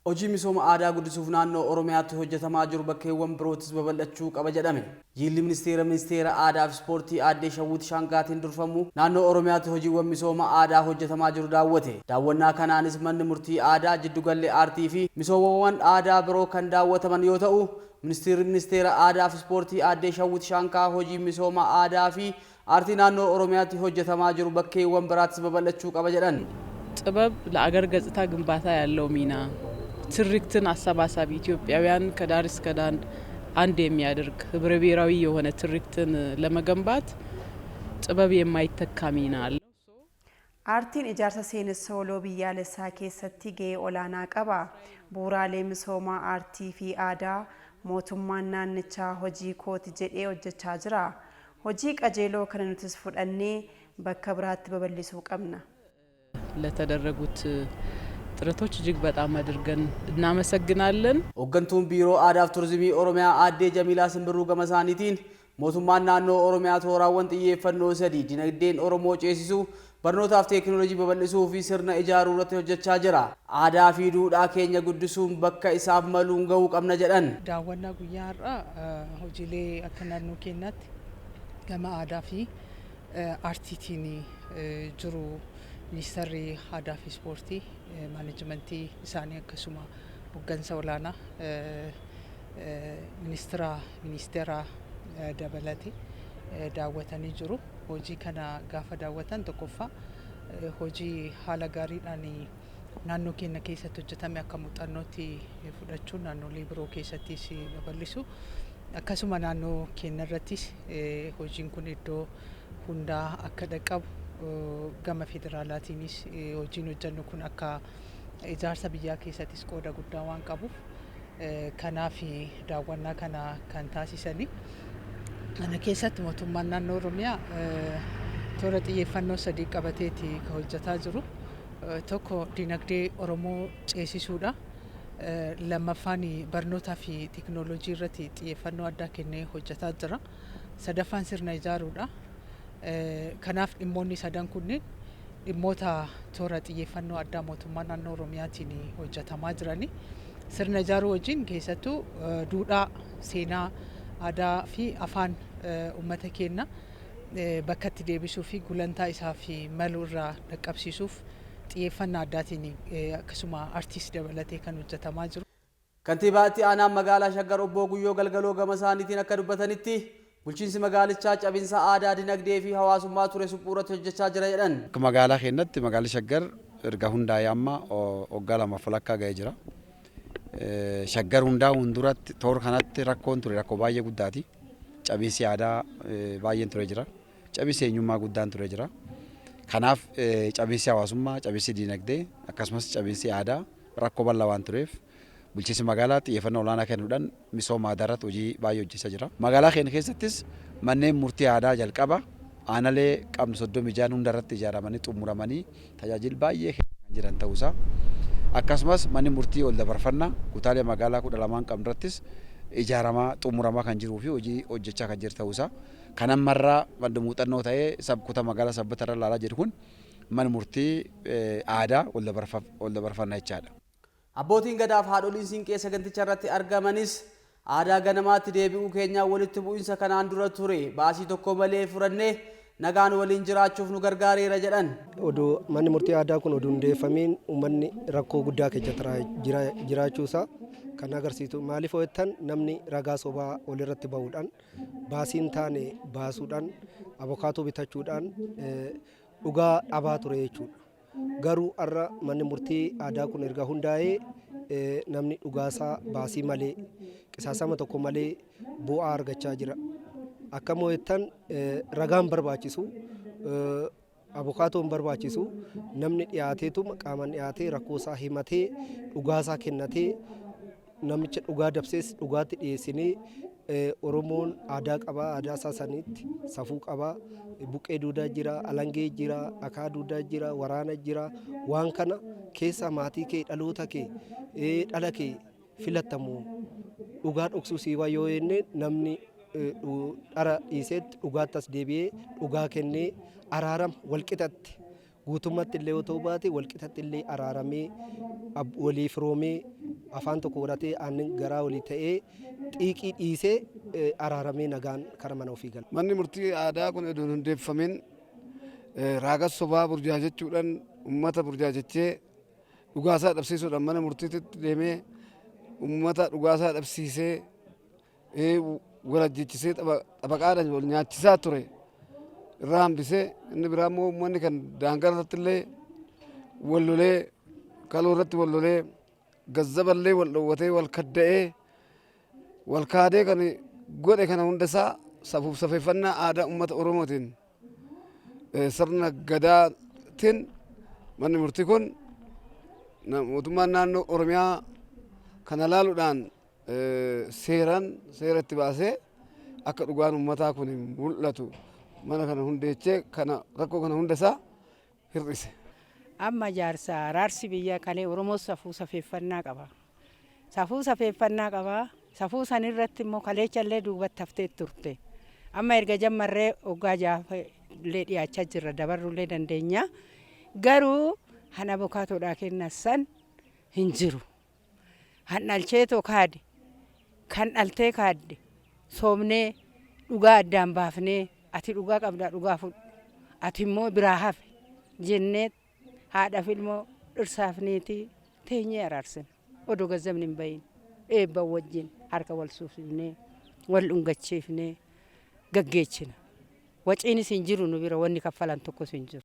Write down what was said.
Hojii misooma aadaa guddisuuf naannoo Oromiyaatti hojjetamaa jiru bakkeewwan birootis babal'achuu qaba jedhame. Yiilli ministeera aadaa fi ispoortii aadde Shawwit Shaangaatiin durfamu naannoo Oromiyaatti hojiiwwan misooma aadaa hojjetamaa jiru daawwate. Daawwannaa kanaanis manni murtii aadaa, jiddugallee aartii fi misoomawwan aadaa biroo kan daawwataman yoo ta'u, ministeera aadaa fi ispoortii aadde Shawwit Shaangaa hojii misooma aadaa fi aartii naannoo Oromiyaatti hojjetamaa jiru bakkeewwan biraattis babal'achuu qaba jedhan. ጥበብ ለአገር ገጽታ ግንባታ ያለው ሚና ትርክትን አሰባሳቢ ኢትዮጵያውያን ከዳር እስከ ዳር አንድ የሚያደርግ ህብረ ብሔራዊ የሆነ ትርክትን ለመገንባት ጥበብ የማይተካ ሚና አለው። አርቲን ኢጃርሳ ሴንስ ሶሎ ቢያለሳ ኬሰቲ ገ ኦላና ቀባ ቡራሌ ሚሶማ አርቲ ፊ አዳ ሞቱማን ናንቻ ሆጂ ኮት ጀዴ ሆጀቻ ጅራ ሆጂ ቀጄሎ ከነኑትስ ፉደኔ በከብራት በበሊሱ ቀምና ለተደረጉት ጥረቶች እጅግ በጣም አድርገን እናመሰግናለን። ኦገንቱን ቢሮ አዳፍ ቱሪዝም ኦሮሚያ አዴ ጀሚላ ስንብሩ ገመሳኒቲን ሞቱማን ናኖ ኦሮሚያ ቶራወን ጥየፈኖ ሰዲ ዲነግዴን ኦሮሞ ጨሲሱ በርኖታፍ ቴክኖሎጂ በበልሱ ፊ ስርነ ኢጃሩ ረት ሆጀቻ ጅራ አዳ ፊ ዱዳ ኬኛ ጉድሱን በከ ኢሳፍ መሉን ገው ቀምነ ጀደን ዳወና ጉያራ ሆጂሌ አከናኑ ኬናት ገማ አዳ ፊ አርቲቲኒ ጅሩ ሚኒስተሪ aadaa fi ispoortii maanajimentii isaanii akkasuma hoggansa olaanaa ministeera dabalate daawwatanii jiru. Hojii kana gaafa daawwatan tokkoffaa hojii haala gaariidhaan naannoo keenya keessatti hojjetame akka muuxannootti fudhachuun naannolee biroo keessattis babal'isu akkasuma naannoo keenya irrattis hojiin kun iddoo hundaa akka dhaqqabu gama federaalaatiinis hojiin hojjennu kun akka ijaarsa biyyaa keessattis qooda guddaa waan qabuuf kanaaf daawwannaa kana kan taasisanii kana keessatti mootummaan naannoo Oromiyaa toora xiyyeeffannoo sadii qabateeti kan hojjetaa jiru. Tokko dinagdee Oromoo ceesisuudha. Lammaffaan barnootaa fi teknooloojii irratti xiyyeeffannoo addaa kennee hojjetaa jira. Sadaffaan sirna ijaaruudha. Kanaaf dhimmoonni sadan kunneen dhimmoota toora xiyyeeffannoo addaa mootummaa naannoo Oromiyaatiin hojjetamaa jirani. Sirna ijaaruu wajjin keessattuu duudhaa, seenaa, aadaa fi afaan uummata keenya bakka itti deebisuu fi gulantaa isaa fi maluu irraa dhaqqabsiisuuf xiyyeeffannaa addaatiin akkasuma artiist dabalatee kan hojjetamaa jiru. Kantiibaatti aanaa magaalaa Shaggar Obbo Guyyoo Galgaloo gama isaaniitiin akka dubbatanitti bulchiinsi magaalichaa cabinsa aadaa, dinagdee fi hawaasummaa ture suphuurratti hojjechaa jira jedhan. Magaalaa keenyatti magaalli Shaggar erga hundaa'ee amma waggaa lama falakkaa ga'ee jira. Shaggar hundaa'uun duratti toora kanatti rakkoon ture rakkoo baay'ee guddaati. Cabinsi aadaa baay'een ture jira. Cabinsi eenyummaa guddaan ture jira. Kanaaf cabinsi hawaasummaa, cabinsi dinagdee akkasumas cabinsi aadaa rakkoo bal'aa waan tureef bulchiinsi magaalaa xiyyeeffannoo olaanaa kennuudhaan misooma aadaa irratti hojii baay'ee hojjechaa jira. Magaalaa keenya keessattis manneen murtii aadaa jalqaba aanalee qabnu 36 hunda irratti ijaaramanii xumuramanii tajaajila baay'ee kan jiran ta'uusaa akkasumas manni murtii ol dabarfannaa kutaalee magaalaa 12 qabnu irrattis ijaaramaa xumuramaa kan jiruu fi hojii hojjechaa kan jiru ta'uusaa kan ammarraa madda muuxannoo ta'ee kutaa magaalaa Sabbata irra ilaalaa jiru kun manni murtii aadaa ol dabarfannaa jechaadha. Abbootiin gadaaf haadholiin siinqee saganticha irratti argamanis aadaa ganamaatti deebi'uu keenyaa walitti bu'insa kanaan dura ture baasii tokko malee furannee nagaan waliin jiraachuuf nu gargaareera jedhan. Oduu manni murtii aadaa kun oduu hundeeffamiin uummanni rakkoo guddaa keessa jiraachuusaa kan agarsiisu. Maaliif hojjetan namni ragaa sobaa walirratti bahuudhaan baasiin taane baasuudhaan abokaatuu bitachuudhaan dhugaa dhabaa ture jechuudha. Garuu har'a manni murtii aadaa kun erga hundaa'ee namni dhugaasaa baasii malee qisaasama tokko malee bu'aa argachaa jira. Akkam hojjetan ragaan barbaachisu abokaatoon barbaachisu namni dhiyaateetu qaaman dhiyaatee rakkoosaa himatee dhugaasaa kennatee namicha dhugaa dabsees dhugaatti dhiyeessinee Oromoon aadaa qabaa, aadaa isaa sanitti safuu qabaa, buqqee duudaa jira, alangee jira, akaa duudaa jira, waraana jira. Waan kana keessa maatii kee, dhaloota kee, dhala kee filattamu dhugaa dhoksuu siiwaa yoo jenne namni dhara dhiiseetti dhugaattas deebi'ee dhugaa kennee araarama walqixatti guutummaatti illee yoo ta'u baate walqixatti illee araaramee waliif roomee afaan tokko godhatee aannan garaa olii ta'ee xiiqii dhiisee araaramee nagaan kara mana ofii gala. Manni murtii aadaa kun iddoo hundeeffameen raaga sobaa burjaajechuudhaan uummata burjaajechee dhugaasaa dhabsiisuudhaan mana murtiitti deemee uummata dhugaasaa dhabsiisee walajjichisee xabaqaadhaan wal nyaachisaa ture irraa hambisee inni biraa immoo uummanni kan daangaa irratti illee wal lolee kaloo irratti wal lolee gazzaballee wal dhoowwatee wal kadda'ee wal kaadee kan godhe kana hundasaa safuuf safeeffannaa aadaa uummata Oromootiin sirna gadaatiin manni murtii kun mootummaan naannoo Oromiyaa kana laaluudhaan seera itti baasee akka dhugaan uummataa kun mul'atu mana kana hundeechee kana rakkoo kana hundasaa hir'ise. Amma jaarsa araarsi biyya kalee Oromoo safuu safeeffannaa qaba. Safuu safeeffannaa qaba. Safuu san irratti immoo kaleechallee duubatti haftee turte. Amma erga jammarree hoggaa jaafallee dhiyaachaa jirra dabarrullee dandeenya. Garuu hana bokaatoodhaa kennasan hin jiru. Han dhalcheetoo kaade kan dhaltee kaadde soomnee dhugaa addaan baafnee ati dhugaa qabdaa dhugaa fudhu ati immoo biraa hafe jennee haadhaaf ilmoo dhirsaaf niitii teenyee araarsin odoo gazzabni hin bahin eebba wajjin harka wal suufnee wal dhungacheefnee gaggeechina. Waciinis hin jiru nu bira wanni kaffalan tokkos hin jiru.